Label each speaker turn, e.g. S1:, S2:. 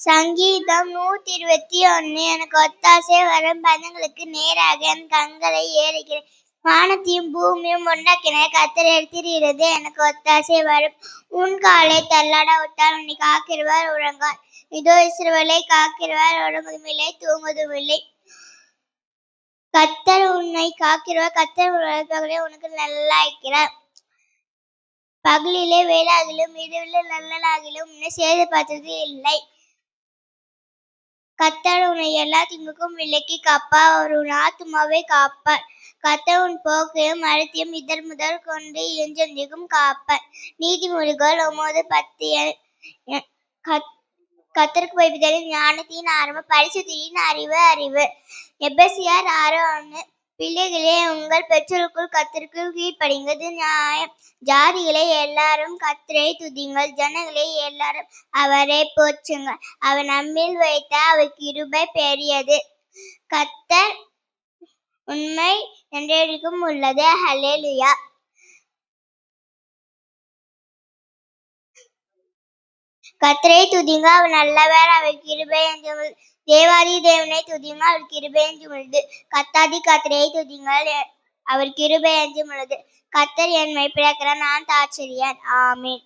S1: சங்கீதம் 121. எனக்கு ஒத்தாசை வரும் பதங்களுக்கு நேராக என் கண்களை ஏறுகிறேன். வானத்தையும் பூமியும் உண்டாக்கின கர்த்தர் எடுத்திருக்கிறது எனக்கு ஒத்தாசை வரும். உன் காலை தள்ளாட விட்டால் உன்னை காக்கிறவர் உறங்கார். இதோ இஸ்ரவேலை காக்கிறவர் உறங்குவதுமில்லை தூங்குவதுமில்லை. கர்த்தர் உன்னை காக்கிறவர். கர்த்தர் பகலே உனக்கு நல்லாயிருக்கிறார். பகலிலே வேலாகிலும் இரவிலே நல்லலாகிலும் உன்னை சேதப்படுத்துவது இல்லை. கர்த்தர் உன்னை எல்லா தீங்குக்கும் விலக்கி காப்பார். அவர் உன் ஆத்துமாவை காப்பார். கர்த்தர் உன் போக்கையும் மரத்தையும் இதர் முதல் கொண்டு என்றென்றைக்கும் காப்பார். நீதிமொழிகள் 9:10. கர்த்தருக்கு பயப்படுதல் ஞானத்தின் ஆரம்பம், பரிசுத்தத்தின் அறிவு. எபேசியர் 6:1. பிள்ளைகளே, உங்கள் பெற்றோருக்குள் கர்த்தருக்கு கீழ்ப்படியுங்கள். நியாயம். ஜாதிகளை எல்லாரும் கர்த்தரை துதியுங்கள். ஜனங்களை எல்லாரும் அவரை போற்றுங்கள். அவர் நம்மில் வைத்த அவர் கிருபை பெரியது. கர்த்தர் உண்மை என்றென்றைக்கும் உள்ளது. ஹல்லேலூயா. கர்த்தரை துதிங்க, அவர் நல்லவர், அவர் கிருபை என்றும். தேவாதி தேவனை துதிங்க, அவர் கிருபை என்றும் உள்ளது. கர்த்தாதி கர்த்தரை துதிங்கள், அவர் கிருபை என்றும் உள்ளது. கர்த்தர் என் மேய்ப்பராக இருக்கிறார், நான் தாட்சரியன். ஆமென்.